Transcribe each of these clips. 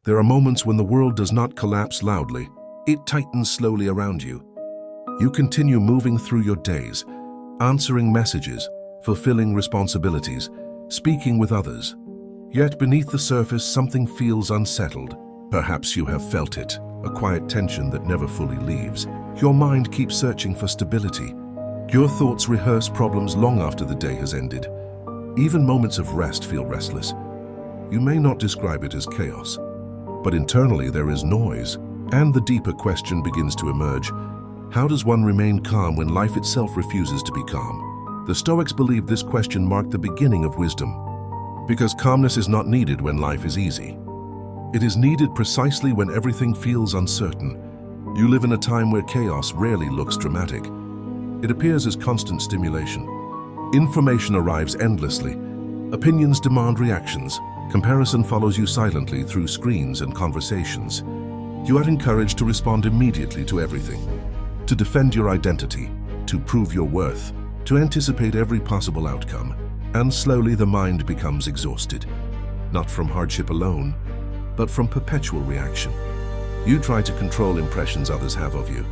There are moments when the world does not collapse loudly. It tightens slowly around you. You continue moving through your days, answering messages, fulfilling responsibilities, speaking with others. Yet beneath the surface, something feels unsettled. Perhaps you have felt it, a quiet tension that never fully leaves. Your mind keeps searching for stability. Your thoughts rehearse problems long after the day has ended. Even moments of rest feel restless. You may not describe it as chaos, but internally there is noise, and the deeper question begins to emerge. How does one remain calm when life itself refuses to be calm? The Stoics believed this question marked the beginning of wisdom, because calmness is not needed when life is easy. It is needed precisely when everything feels uncertain. You live in a time where chaos rarely looks dramatic. It appears as constant stimulation. Information arrives endlessly. Opinions demand reactions. Comparison follows you silently through screens and conversations. You are encouraged to respond immediately to everything, to defend your identity, to prove your worth, to anticipate every possible outcome. And slowly the mind becomes exhausted, not from hardship alone, but from perpetual reaction. You try to control impressions others have of you.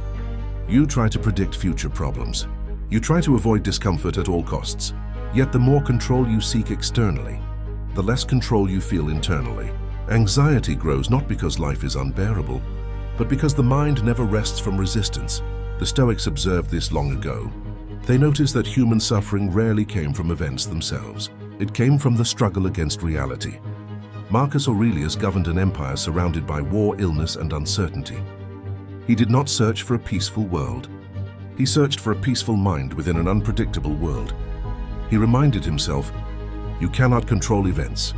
You try to predict future problems. You try to avoid discomfort at all costs. Yet the more control you seek externally, the less control you feel internally. Anxiety grows not because life is unbearable, but because the mind never rests from resistance. The Stoics observed this long ago. They noticed that human suffering rarely came from events themselves. It came from the struggle against reality. Marcus Aurelius governed an empire surrounded by war, illness, and uncertainty. He did not search for a peaceful world. He searched for a peaceful mind within an unpredictable world. He reminded himself, you cannot control events.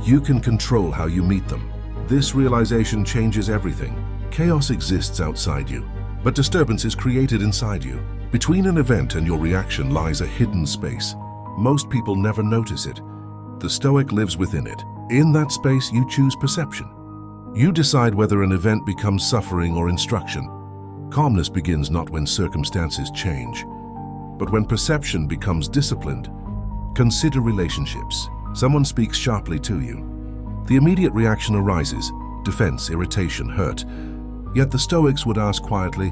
You can control how you meet them. This realization changes everything. Chaos exists outside you, but disturbance is created inside you. Between an event and your reaction lies a hidden space. Most people never notice it. The Stoic lives within it. In that space, you choose perception. You decide whether an event becomes suffering or instruction. Calmness begins not when circumstances change, but when perception becomes disciplined. Consider relationships. Someone speaks sharply to you. The immediate reaction arises: defense, irritation, hurt. Yet the Stoics would ask quietly,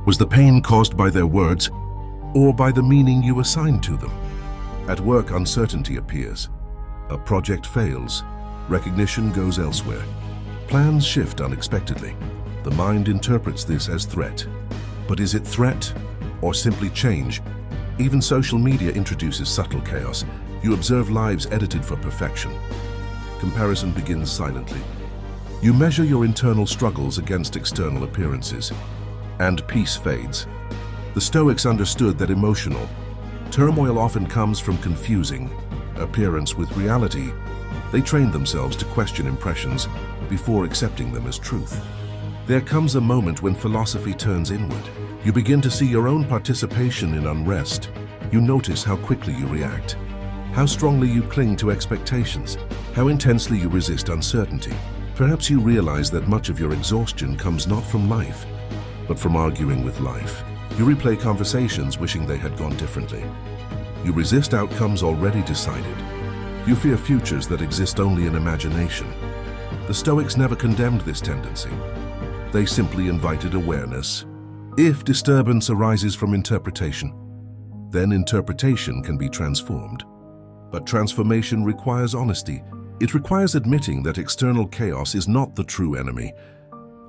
was the pain caused by their words or by the meaning you assigned to them? At work, uncertainty appears. A project fails. Recognition goes elsewhere. Plans shift unexpectedly. The mind interprets this as threat. But is it threat or simply change? Even social media introduces subtle chaos. You observe lives edited for perfection. Comparison begins silently. You measure your internal struggles against external appearances, and peace fades. The Stoics understood that emotional turmoil often comes from confusing appearance with reality. They trained themselves to question impressions before accepting them as truth. There comes a moment when philosophy turns inward. You begin to see your own participation in unrest. You notice how quickly you react, how strongly you cling to expectations, how intensely you resist uncertainty. Perhaps you realize that much of your exhaustion comes not from life, but from arguing with life. You replay conversations wishing they had gone differently. You resist outcomes already decided. You fear futures that exist only in imagination. The Stoics never condemned this tendency. They simply invited awareness. If disturbance arises from interpretation, then interpretation can be transformed. But transformation requires honesty. It requires admitting that external chaos is not the true enemy.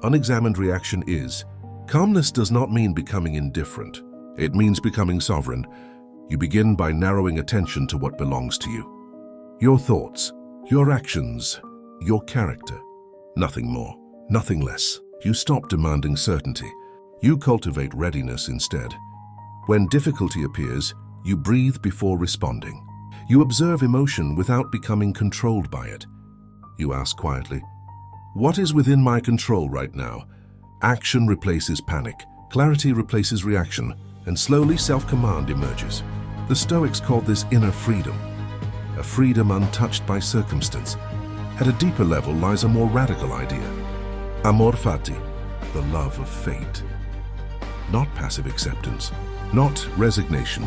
Unexamined reaction is. Calmness does not mean becoming indifferent. It means becoming sovereign. You begin by narrowing attention to what belongs to you. Your thoughts, your actions, your character. Nothing more, nothing less. You stop demanding certainty. You cultivate readiness instead. When difficulty appears, you breathe before responding. You observe emotion without becoming controlled by it. You ask quietly, what is within my control right now? Action replaces panic, clarity replaces reaction, and slowly self-command emerges. The Stoics called this inner freedom, a freedom untouched by circumstance. At a deeper level lies a more radical idea. Amor fati, the love of fate. Not passive acceptance, not resignation,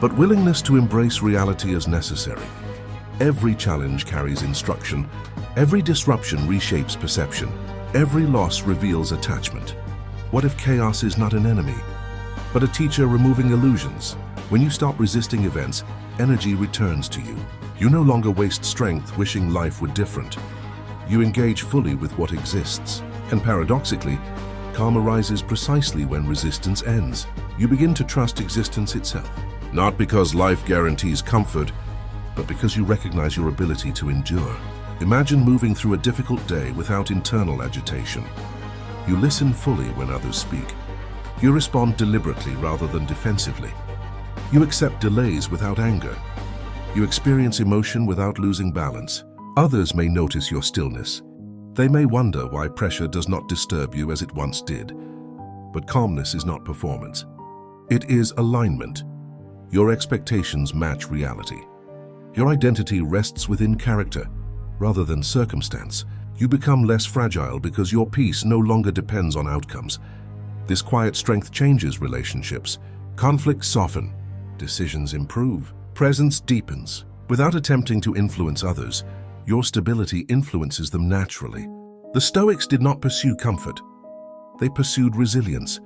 but willingness to embrace reality as necessary. Every challenge carries instruction. Every disruption reshapes perception. Every loss reveals attachment. What if chaos is not an enemy, but a teacher removing illusions? When you stop resisting events, energy returns to you. You no longer waste strength wishing life were different. You engage fully with what exists. And paradoxically, calm arises precisely when resistance ends. You begin to trust existence itself. Not because life guarantees comfort, but because you recognize your ability to endure. Imagine moving through a difficult day without internal agitation. You listen fully when others speak. You respond deliberately rather than defensively. You accept delays without anger. You experience emotion without losing balance. Others may notice your stillness. They may wonder why pressure does not disturb you as it once did. But calmness is not performance. It is alignment. Your expectations match reality. Your identity rests within character rather than circumstance. You become less fragile because your peace no longer depends on outcomes. This quiet strength changes relationships. Conflicts soften. Decisions improve. Presence deepens. Without attempting to influence others, your stability influences them naturally. The Stoics did not pursue comfort. They pursued resilience.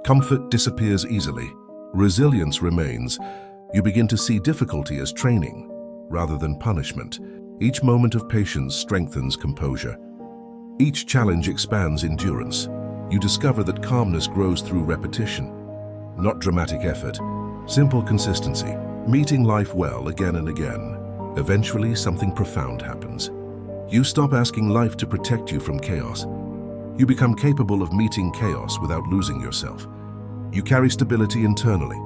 Comfort disappears easily. Resilience remains. You begin to see difficulty as training rather than punishment. Each moment of patience strengthens composure. Each challenge expands endurance. You discover that calmness grows through repetition, not dramatic effort, simple consistency, meeting life well again and again. Eventually, something profound happens. You stop asking life to protect you from chaos. You become capable of meeting chaos without losing yourself. You carry stability internally.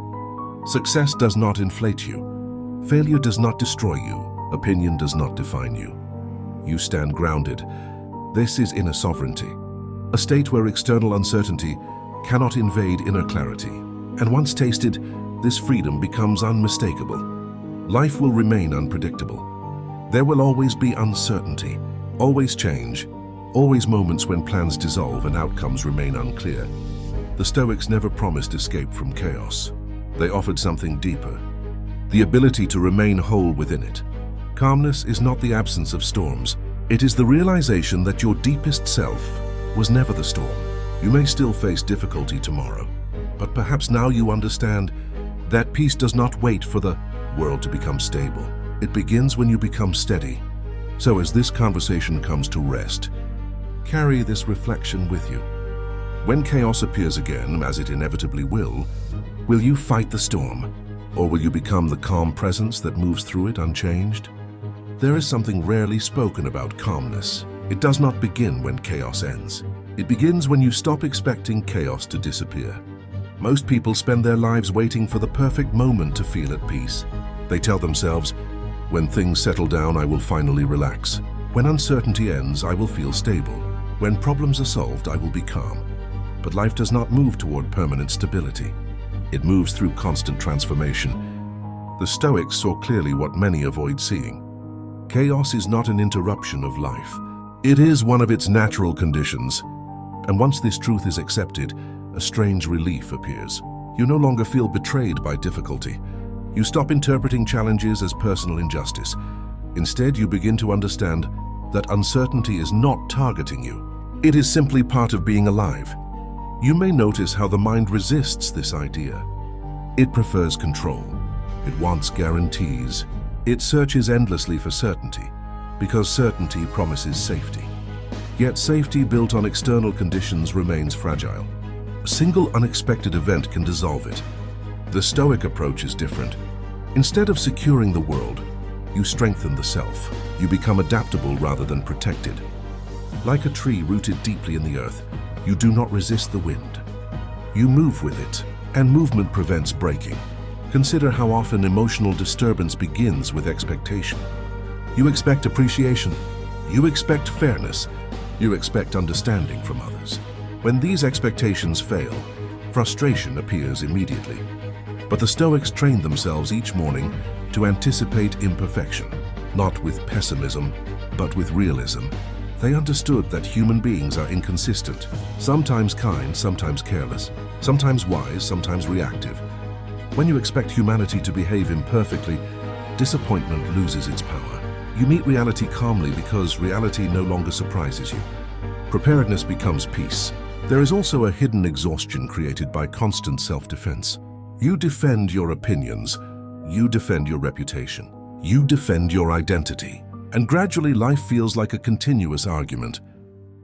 Success does not inflate you. Failure does not destroy you. Opinion does not define you. You stand grounded. This is inner sovereignty, a state where external uncertainty cannot invade inner clarity. And once tasted, this freedom becomes unmistakable. Life will remain unpredictable. There will always be uncertainty, always change, always moments when plans dissolve and outcomes remain unclear. The Stoics never promised escape from chaos. They offered something deeper, the ability to remain whole within it. Calmness is not the absence of storms. It is the realization that your deepest self was never the storm. You may still face difficulty tomorrow, but perhaps now you understand that peace does not wait for the world to become stable. It begins when you become steady. So as this conversation comes to rest, carry this reflection with you. When chaos appears again, as it inevitably will you fight the storm, or will you become the calm presence that moves through it unchanged? There is something rarely spoken about calmness. It does not begin when chaos ends. It begins when you stop expecting chaos to disappear. Most people spend their lives waiting for the perfect moment to feel at peace. They tell themselves, when things settle down, I will finally relax. When uncertainty ends, I will feel stable. When problems are solved, I will be calm. But life does not move toward permanent stability. It moves through constant transformation. The Stoics saw clearly what many avoid seeing. Chaos is not an interruption of life. It is one of its natural conditions. And once this truth is accepted, a strange relief appears. You no longer feel betrayed by difficulty. You stop interpreting challenges as personal injustice. Instead, you begin to understand that uncertainty is not targeting you. It is simply part of being alive. You may notice how the mind resists this idea. It prefers control. It wants guarantees. It searches endlessly for certainty, because certainty promises safety. Yet safety built on external conditions remains fragile. A single unexpected event can dissolve it. The Stoic approach is different. Instead of securing the world, you strengthen the self. You become adaptable rather than protected. Like a tree rooted deeply in the earth, you do not resist the wind. You move with it, and movement prevents breaking. Consider how often emotional disturbance begins with expectation. You expect appreciation. You expect fairness. You expect understanding from others. When these expectations fail, frustration appears immediately. But the Stoics trained themselves each morning to anticipate imperfection, not with pessimism, but with realism. They understood that human beings are inconsistent, sometimes kind, sometimes careless, sometimes wise, sometimes reactive. When you expect humanity to behave imperfectly, disappointment loses its power. You meet reality calmly because reality no longer surprises you. Preparedness becomes peace. There is also a hidden exhaustion created by constant self-defense. You defend your opinions, you defend your reputation, you defend your identity. And gradually life feels like a continuous argument.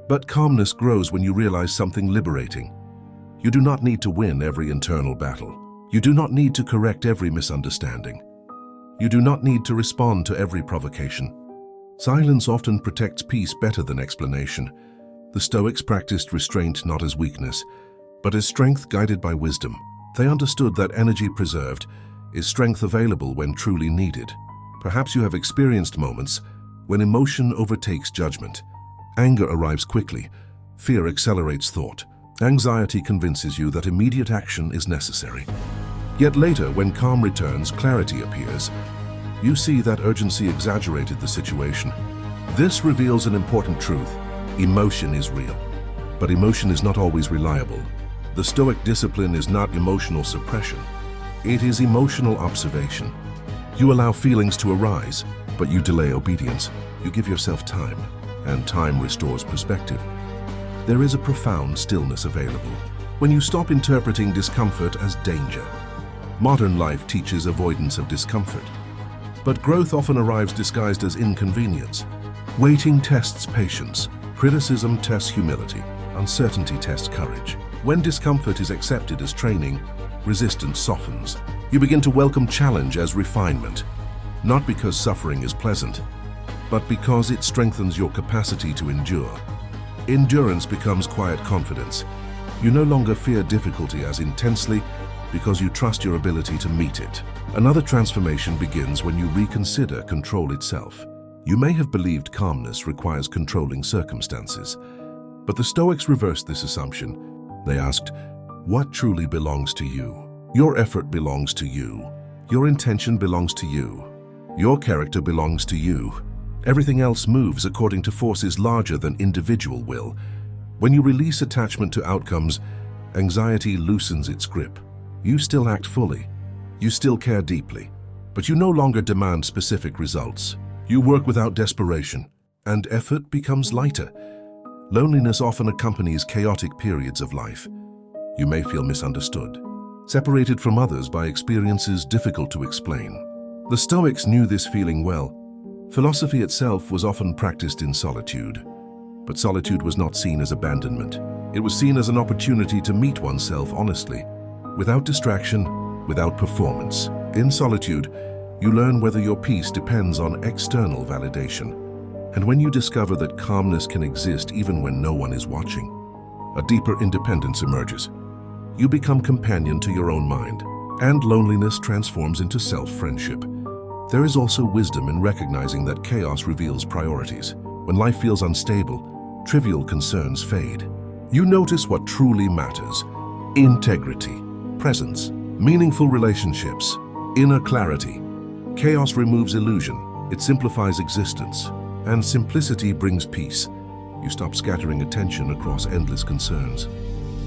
But calmness grows when you realize something liberating. You do not need to win every internal battle. You do not need to correct every misunderstanding. You do not need to respond to every provocation. Silence often protects peace better than explanation. The Stoics practiced restraint not as weakness, but as strength guided by wisdom. They understood that energy preserved is strength available when truly needed. Perhaps you have experienced moments when emotion overtakes judgment. Anger arrives quickly, fear accelerates thought, anxiety convinces you that immediate action is necessary. Yet later, when calm returns, clarity appears. You see that urgency exaggerated the situation. This reveals an important truth. Emotion is real, but emotion is not always reliable. The Stoic discipline is not emotional suppression. It is emotional observation. You allow feelings to arise, but you delay obedience. You give yourself time, and time restores perspective. There is a profound stillness available when you stop interpreting discomfort as danger. Modern life teaches avoidance of discomfort, but growth often arrives disguised as inconvenience. Waiting tests patience, criticism tests humility, uncertainty tests courage. When discomfort is accepted as training, resistance softens. You begin to welcome challenge as refinement, not because suffering is pleasant, but because it strengthens your capacity to endure. Endurance becomes quiet confidence. You no longer fear difficulty as intensely because you trust your ability to meet it. Another transformation begins when you reconsider control itself. You may have believed calmness requires controlling circumstances, but the Stoics reversed this assumption. They asked, what truly belongs to you? Your effort belongs to you. Your intention belongs to you. Your character belongs to you. Everything else moves according to forces larger than individual will. When you release attachment to outcomes, anxiety loosens its grip. You still act fully. You still care deeply, but you no longer demand specific results. You work without desperation, and effort becomes lighter. Loneliness often accompanies chaotic periods of life. You may feel misunderstood, separated from others by experiences difficult to explain. The Stoics knew this feeling well. Philosophy itself was often practiced in solitude, but solitude was not seen as abandonment. It was seen as an opportunity to meet oneself honestly, without distraction, without performance. In solitude, you learn whether your peace depends on external validation. And when you discover that calmness can exist even when no one is watching, a deeper independence emerges. You become companion to your own mind, and loneliness transforms into self-friendship. There is also wisdom in recognizing that chaos reveals priorities. When life feels unstable, trivial concerns fade. You notice what truly matters: integrity, presence, meaningful relationships, inner clarity. Chaos removes illusion, it simplifies existence, and simplicity brings peace. You stop scattering attention across endless concerns.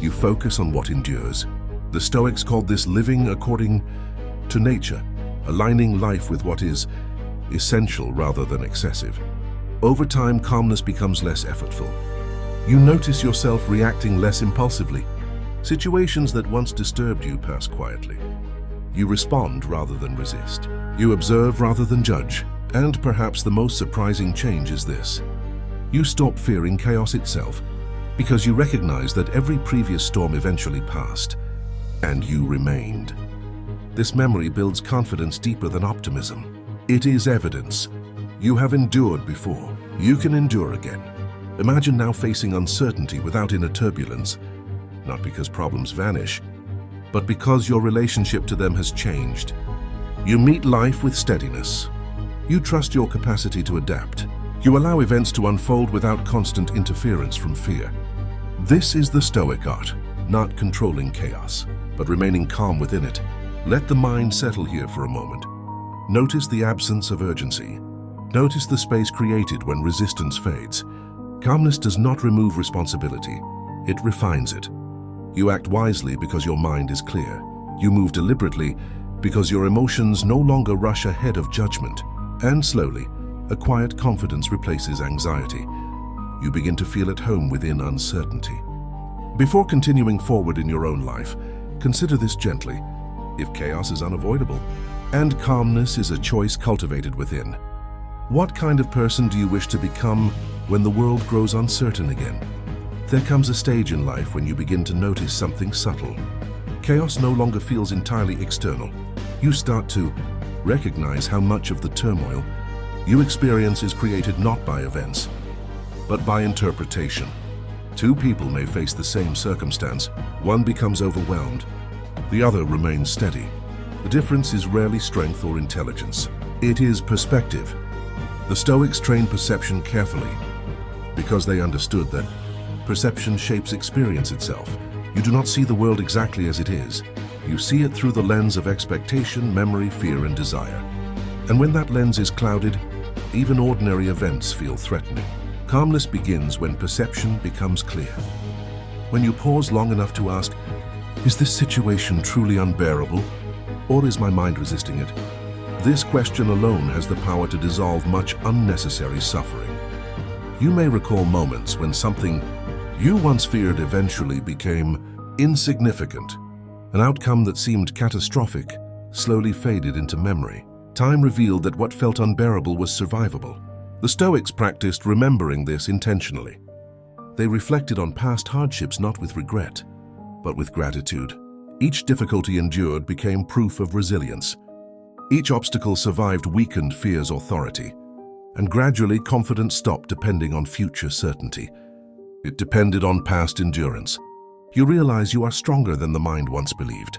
You focus on what endures. The Stoics called this living according to nature, aligning life with what is essential rather than excessive. Over time, calmness becomes less effortful. You notice yourself reacting less impulsively. Situations that once disturbed you pass quietly. You respond rather than resist. You observe rather than judge. And perhaps the most surprising change is this: you stop fearing chaos itself, because you recognize that every previous storm eventually passed, and you remained. This memory builds confidence deeper than optimism. It is evidence. You have endured before. You can endure again. Imagine now facing uncertainty without inner turbulence, not because problems vanish, but because your relationship to them has changed. You meet life with steadiness. You trust your capacity to adapt. You allow events to unfold without constant interference from fear. This is the Stoic art, not controlling chaos, but remaining calm within it. Let the mind settle here for a moment. Notice the absence of urgency. Notice the space created when resistance fades. Calmness does not remove responsibility, it refines it. You act wisely because your mind is clear. You move deliberately because your emotions no longer rush ahead of judgment. And slowly, A quiet confidence replaces anxiety. You begin to feel at home within uncertainty. Before continuing forward in your own life, consider this gently. If chaos is unavoidable, and calmness is a choice cultivated within, what kind of person do you wish to become when the world grows uncertain again? There comes a stage in life when you begin to notice something subtle. Chaos no longer feels entirely external. You start to recognize how much of the turmoil you experience is created not by events, but by interpretation. Two people may face the same circumstance. One becomes overwhelmed, the other remains steady. The difference is rarely strength or intelligence. It is perspective. The Stoics trained perception carefully because they understood that perception shapes experience itself. You do not see the world exactly as it is. You see it through the lens of expectation, memory, fear, and desire. And when that lens is clouded, even ordinary events feel threatening. Calmness begins when perception becomes clear. When you pause long enough to ask, is this situation truly unbearable, or is my mind resisting it? This question alone has the power to dissolve much unnecessary suffering. You may recall moments when something you once feared eventually became insignificant. An outcome that seemed catastrophic slowly faded into memory. Time revealed that what felt unbearable was survivable. The Stoics practiced remembering this intentionally. They reflected on past hardships not with regret, but with gratitude. Each difficulty endured became proof of resilience. Each obstacle survived weakened fear's authority, and gradually confidence stopped depending on future certainty. It depended on past endurance. You realize you are stronger than the mind once believed.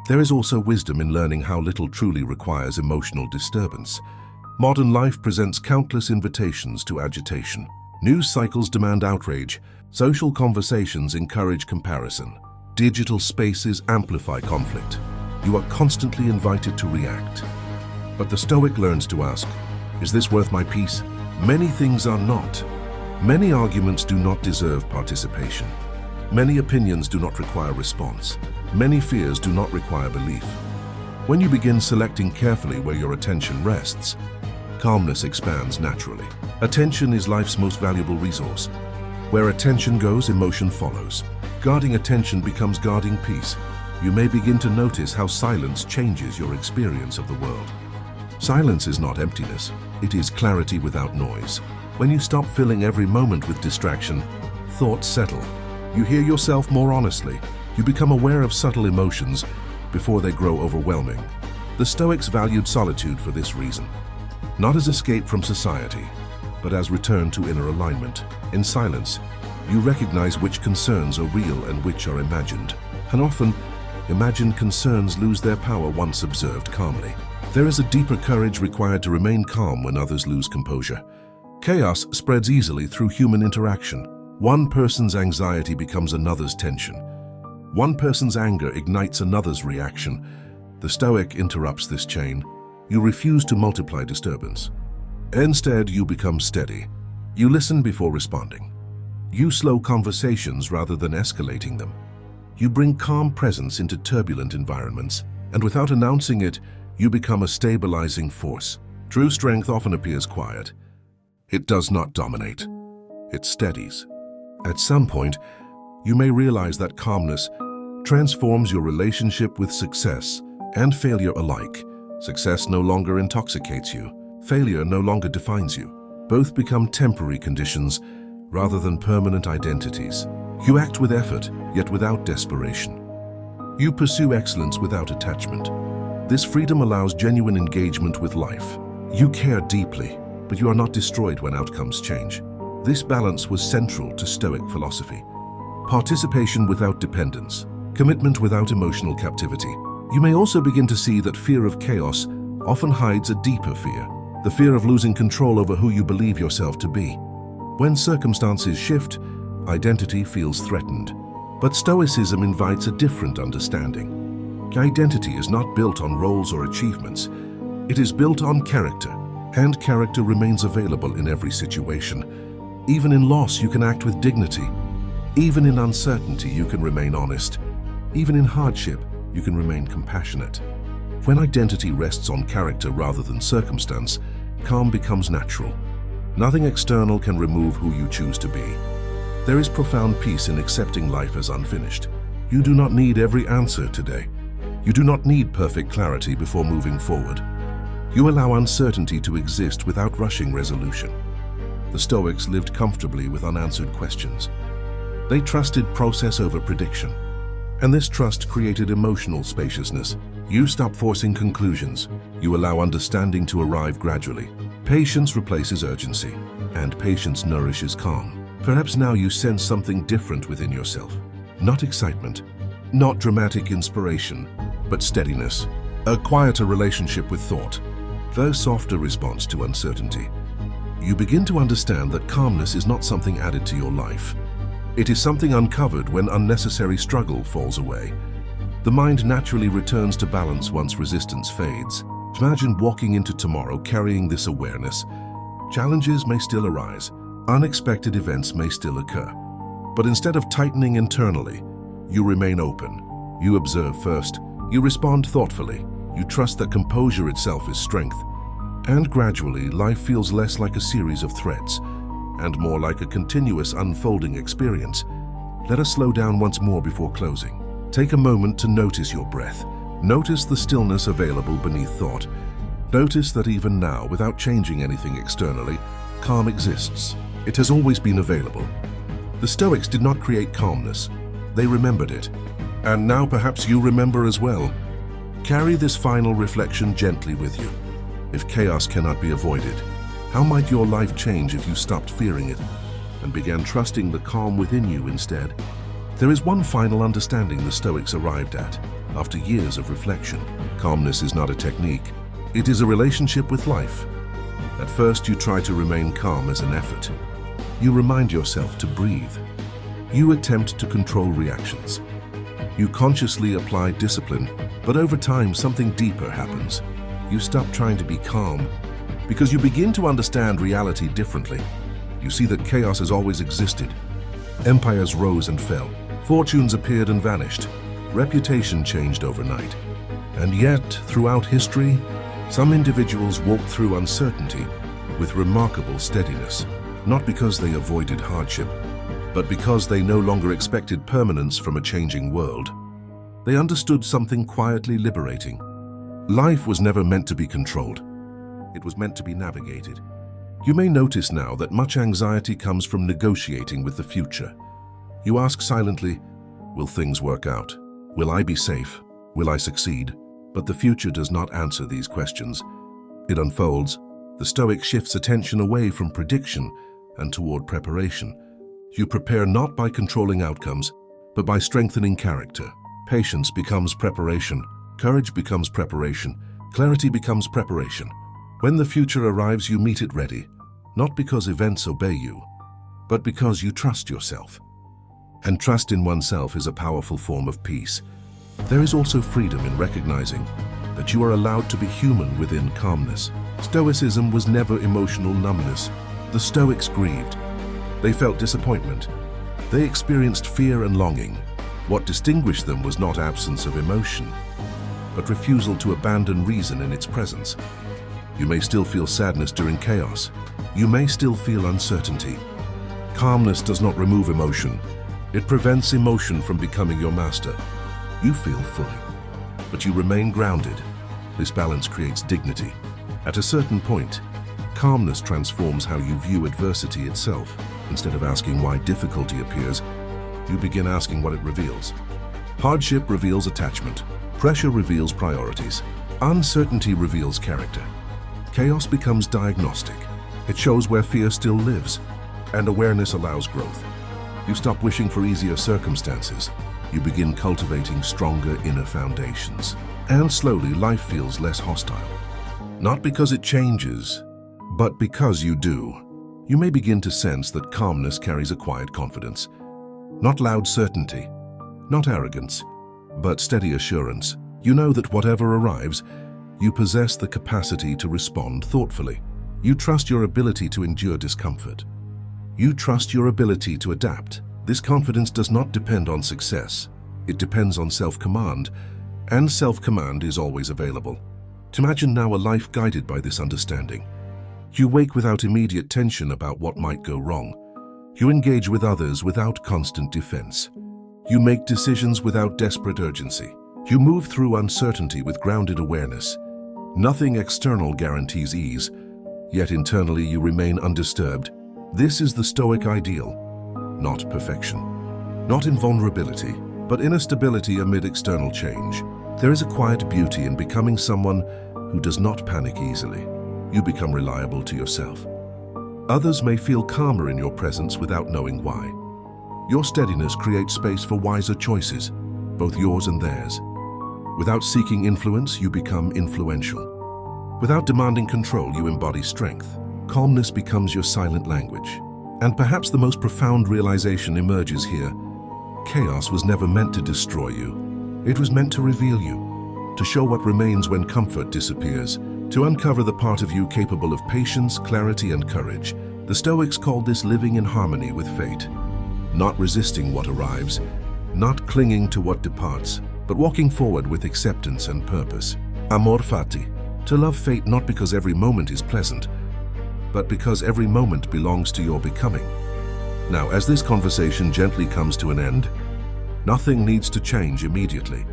There is also wisdom in learning how little truly requires emotional disturbance. Modern life presents countless invitations to agitation. News cycles demand outrage. Social conversations encourage comparison. Digital spaces amplify conflict. You are constantly invited to react. But the Stoic learns to ask, is this worth my peace? Many things are not. Many arguments do not deserve participation. Many opinions do not require response. Many fears do not require belief. When you begin selecting carefully where your attention rests, calmness expands naturally. Attention is life's most valuable resource. Where attention goes, emotion follows. Guarding attention becomes guarding peace. You may begin to notice how silence changes your experience of the world. Silence is not emptiness, it is clarity without noise. When you stop filling every moment with distraction, thoughts settle. You hear yourself more honestly. You become aware of subtle emotions before they grow overwhelming. The Stoics valued solitude for this reason. Not as escape from society, but as return to inner alignment. In silence, you recognize which concerns are real and which are imagined. And often, imagined concerns lose their power once observed calmly. There is a deeper courage required to remain calm when others lose composure. Chaos spreads easily through human interaction. One person's anxiety becomes another's tension. One person's anger ignites another's reaction. The Stoic interrupts this chain. You refuse to multiply disturbance. Instead, you become steady. You listen before responding. You slow conversations rather than escalating them. You bring calm presence into turbulent environments, and without announcing it, you become a stabilizing force. True strength often appears quiet. It does not dominate. It steadies. At some point, you may realize that calmness transforms your relationship with success and failure alike. Success no longer intoxicates you. Failure no longer defines you. Both become temporary conditions rather than permanent identities. You act with effort, yet without desperation. You pursue excellence without attachment. This freedom allows genuine engagement with life. You care deeply, but you are not destroyed when outcomes change. This balance was central to Stoic philosophy. Participation without dependence. Commitment without emotional captivity. You may also begin to see that fear of chaos often hides a deeper fear, the fear of losing control over who you believe yourself to be. When circumstances shift, identity feels threatened. But Stoicism invites a different understanding. Identity is not built on roles or achievements. It is built on character, and character remains available in every situation. Even in loss, you can act with dignity. Even in uncertainty, you can remain honest. Even in hardship, you can remain compassionate. When identity rests on character rather than circumstance, calm becomes natural. Nothing external can remove who you choose to be. There is profound peace in accepting life as unfinished. You do not need every answer today. You do not need perfect clarity before moving forward. You allow uncertainty to exist without rushing resolution. The Stoics lived comfortably with unanswered questions. They trusted process over prediction. And this trust created emotional spaciousness. You stop forcing conclusions. You allow understanding to arrive gradually. Patience replaces urgency, and patience nourishes calm. Perhaps now you sense something different within yourself. Not excitement, not dramatic inspiration, but steadiness. A quieter relationship with thought, a softer response to uncertainty. You begin to understand that calmness is not something added to your life. It is something uncovered when unnecessary struggle falls away. The mind naturally returns to balance once resistance fades. Imagine walking into tomorrow carrying this awareness. Challenges may still arise, unexpected events may still occur. But instead of tightening internally, you remain open. You observe first, you respond thoughtfully, you trust that composure itself is strength. And gradually, life feels less like a series of threats and more like a continuous unfolding experience. Let us slow down once more before closing. Take a moment to notice your breath. Notice the stillness available beneath thought. Notice that even now, without changing anything externally, calm exists. It has always been available. The Stoics did not create calmness. They remembered it. And now perhaps you remember as well. Carry this final reflection gently with you. If chaos cannot be avoided, how might your life change if you stopped fearing it and began trusting the calm within you instead? There is one final understanding the Stoics arrived at after years of reflection. Calmness is not a technique. It is a relationship with life. At first, you try to remain calm as an effort. You remind yourself to breathe. You attempt to control reactions. You consciously apply discipline, but over time, something deeper happens. You stop trying to be calm because you begin to understand reality differently. You see that chaos has always existed. Empires rose and fell. Fortunes appeared and vanished. Reputation changed overnight. And yet, throughout history, some individuals walked through uncertainty with remarkable steadiness, not because they avoided hardship, but because they no longer expected permanence from a changing world. They understood something quietly liberating. Life was never meant to be controlled. It was meant to be navigated. You may notice now that much anxiety comes from negotiating with the future. You ask silently, will things work out? Will I be safe? Will I succeed? But the future does not answer these questions. It unfolds. The Stoic shifts attention away from prediction and toward preparation. You prepare not by controlling outcomes, but by strengthening character. Patience becomes preparation. Courage becomes preparation. Clarity becomes preparation. When the future arrives, you meet it ready, not because events obey you, but because you trust yourself. And trust in oneself is a powerful form of peace. There is also freedom in recognizing that you are allowed to be human within calmness. Stoicism was never emotional numbness. The Stoics grieved. They felt disappointment. They experienced fear and longing. What distinguished them was not absence of emotion, but refusal to abandon reason in its presence. You may still feel sadness during chaos. You may still feel uncertainty. Calmness does not remove emotion. It prevents emotion from becoming your master. You feel fully, but you remain grounded. This balance creates dignity. At a certain point, calmness transforms how you view adversity itself. Instead of asking why difficulty appears, you begin asking what it reveals. Hardship reveals attachment. Pressure reveals priorities. Uncertainty reveals character. Chaos becomes diagnostic. It shows where fear still lives, and awareness allows growth. You stop wishing for easier circumstances. You begin cultivating stronger inner foundations. And slowly, life feels less hostile. Not because it changes, but because you do. You may begin to sense that calmness carries a quiet confidence. Not loud certainty, not arrogance, but steady assurance. You know that whatever arrives, you possess the capacity to respond thoughtfully. You trust your ability to endure discomfort. You trust your ability to adapt. This confidence does not depend on success. It depends on self-command, and self-command is always available. Imagine now a life guided by this understanding. You wake without immediate tension about what might go wrong. You engage with others without constant defense. You make decisions without desperate urgency. You move through uncertainty with grounded awareness. Nothing external guarantees ease, yet internally you remain undisturbed. This is the Stoic ideal, not perfection. Not in vulnerability, but in a stability amid external change. There is a quiet beauty in becoming someone who does not panic easily. You become reliable to yourself. Others may feel calmer in your presence without knowing why. Your steadiness creates space for wiser choices, both yours and theirs. Without seeking influence, you become influential. Without demanding control, you embody strength. Calmness becomes your silent language. And perhaps the most profound realization emerges here. Chaos was never meant to destroy you. It was meant to reveal you, to show what remains when comfort disappears, to uncover the part of you capable of patience, clarity, and courage. The Stoics called this living in harmony with fate. Not resisting what arrives, not clinging to what departs, but walking forward with acceptance and purpose. Amor fati, to love fate not because every moment is pleasant, but because every moment belongs to your becoming. Now, as this conversation gently comes to an end, nothing needs to change immediately.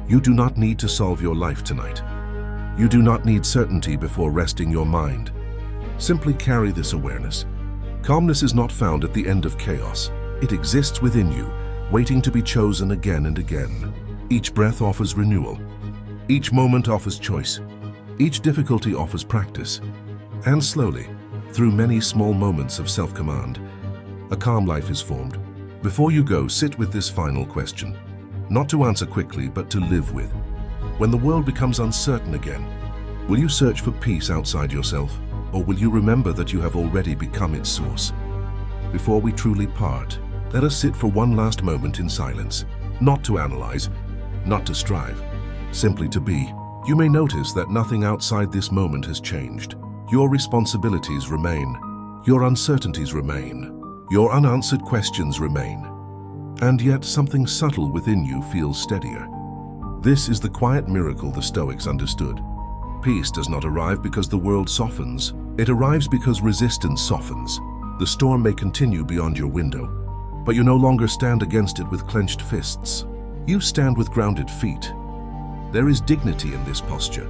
You do not need to solve your life tonight. You do not need certainty before resting your mind. Simply carry this awareness. Calmness is not found at the end of chaos. It exists within you, waiting to be chosen again and again. Each breath offers renewal. Each moment offers choice. Each difficulty offers practice. And slowly, through many small moments of self-command, a calm life is formed. Before you go, sit with this final question. Not to answer quickly, but to live with. When the world becomes uncertain again, will you search for peace outside yourself, or will you remember that you have already become its source? Before we truly part, let us sit for one last moment in silence, not to analyze, not to strive, simply to be. You may notice that nothing outside this moment has changed. Your responsibilities remain, your uncertainties remain, your unanswered questions remain, and yet something subtle within you feels steadier. This is the quiet miracle the Stoics understood. Peace does not arrive because the world softens. It arrives because resistance softens. The storm may continue beyond your window, but you no longer stand against it with clenched fists. You stand with grounded feet. There is dignity in this posture,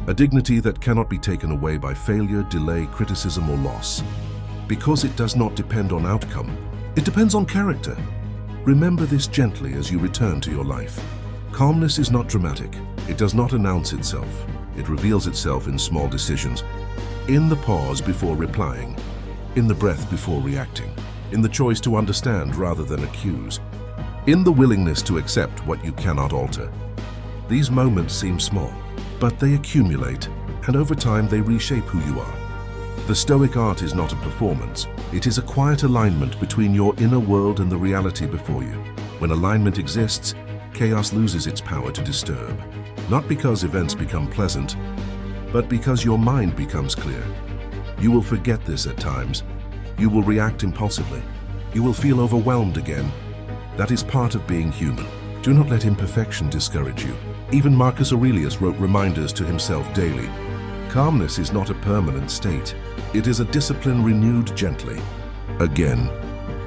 a dignity that cannot be taken away by failure, delay, criticism, or loss. Because it does not depend on outcome, it depends on character. Remember this gently as you return to your life. Calmness is not dramatic. It does not announce itself. It reveals itself in small decisions, in the pause before replying, in the breath before reacting, in the choice to understand rather than accuse, in the willingness to accept what you cannot alter. These moments seem small, but they accumulate, and over time they reshape who you are. The Stoic art is not a performance. It is a quiet alignment between your inner world and the reality before you. When alignment exists, chaos loses its power to disturb. Not because events become pleasant, but because your mind becomes clear. You will forget this at times. You will react impulsively. You will feel overwhelmed again. That is part of being human. Do not let imperfection discourage you. Even Marcus Aurelius wrote reminders to himself daily. Calmness is not a permanent state. It is a discipline renewed gently, again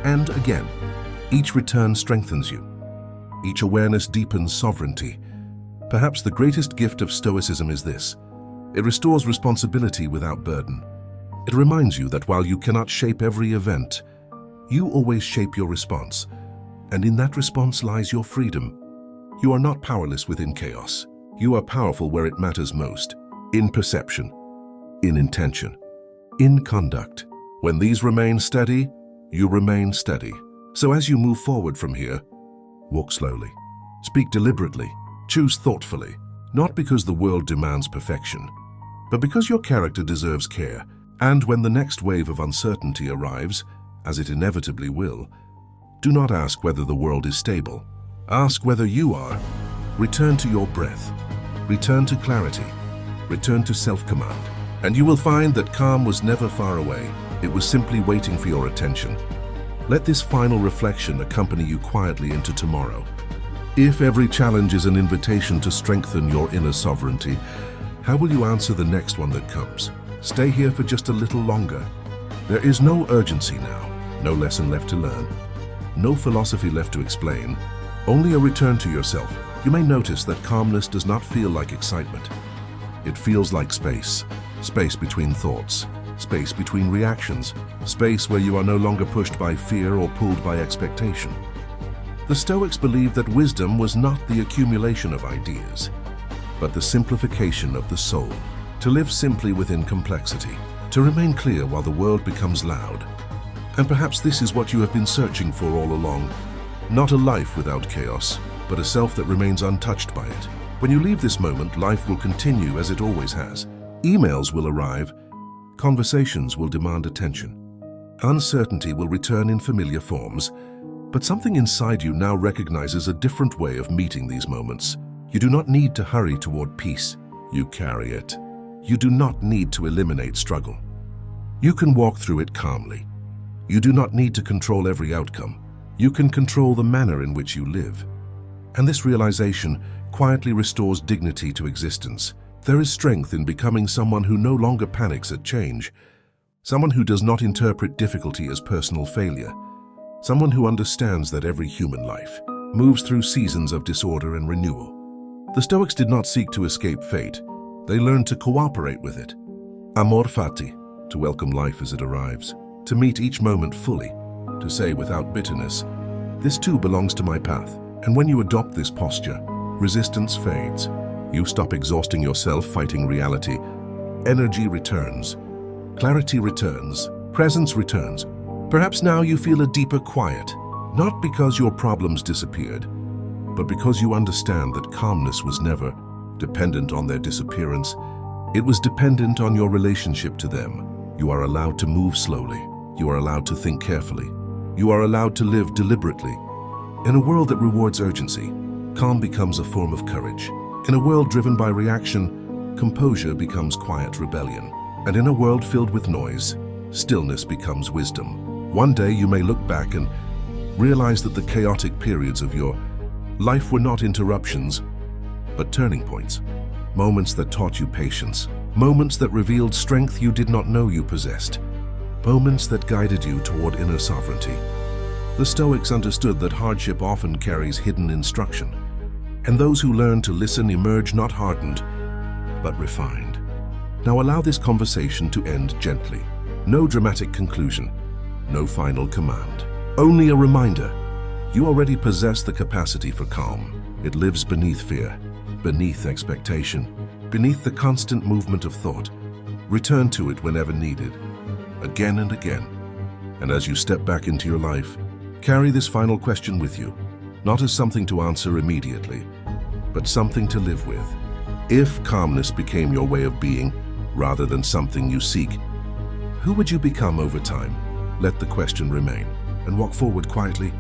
and again. Each return strengthens you. Each awareness deepens sovereignty. Perhaps the greatest gift of Stoicism is this. It restores responsibility without burden. It reminds you that while you cannot shape every event, you always shape your response. And in that response lies your freedom. You are not powerless within chaos. You are powerful where it matters most. In perception, in intention, in conduct. When these remain steady, you remain steady. So as you move forward from here, walk slowly, speak deliberately, choose thoughtfully, not because the world demands perfection, but because your character deserves care. And when the next wave of uncertainty arrives, as it inevitably will, do not ask whether the world is stable. Ask whether you are. Return to your breath. Return to clarity. Return to self-command. And you will find that calm was never far away. It was simply waiting for your attention. Let this final reflection accompany you quietly into tomorrow. If every challenge is an invitation to strengthen your inner sovereignty, how will you answer the next one that comes? Stay here for just a little longer. There is no urgency now, no lesson left to learn, no philosophy left to explain, only a return to yourself. You may notice that calmness does not feel like excitement. It feels like space. Space between thoughts, space between reactions, space where you are no longer pushed by fear or pulled by expectation. The Stoics believed that wisdom was not the accumulation of ideas, but the simplification of the soul. To live simply within complexity, to remain clear while the world becomes loud. And perhaps this is what you have been searching for all along. Not a life without chaos, but a self that remains untouched by it. When you leave this moment, life will continue as it always has. Emails will arrive, conversations will demand attention. Uncertainty will return in familiar forms, but something inside you now recognizes a different way of meeting these moments. You do not need to hurry toward peace. You carry it. You do not need to eliminate struggle. You can walk through it calmly. You do not need to control every outcome. You can control the manner in which you live. And this realization quietly restores dignity to existence. There is strength in becoming someone who no longer panics at change, someone who does not interpret difficulty as personal failure, someone who understands that every human life moves through seasons of disorder and renewal. The Stoics did not seek to escape fate. They learned to cooperate with it. Amor fati, to welcome life as it arrives, to meet each moment fully, to say without bitterness, this too belongs to my path. And when you adopt this posture, resistance fades. You stop exhausting yourself fighting reality. Energy returns. Clarity returns. Presence returns. Perhaps now you feel a deeper quiet, not because your problems disappeared, but because you understand that calmness was never dependent on their disappearance. It was dependent on your relationship to them. You are allowed to move slowly. You are allowed to think carefully. You are allowed to live deliberately. In a world that rewards urgency, calm becomes a form of courage. In a world driven by reaction, composure becomes quiet rebellion. And in a world filled with noise, stillness becomes wisdom. One day you may look back and realize that the chaotic periods of your life were not interruptions, but turning points. Moments that taught you patience. Moments that revealed strength you did not know you possessed. Moments that guided you toward inner sovereignty. The Stoics understood that hardship often carries hidden instruction, and those who learn to listen emerge not hardened, but refined. Now allow this conversation to end gently. No dramatic conclusion, no final command. Only a reminder. You already possess the capacity for calm. It lives beneath fear, beneath expectation, beneath the constant movement of thought. Return to it whenever needed, again and again. And as you step back into your life, carry this final question with you, not as something to answer immediately, but something to live with. If calmness became your way of being, rather than something you seek, who would you become over time? Let the question remain, and walk forward quietly,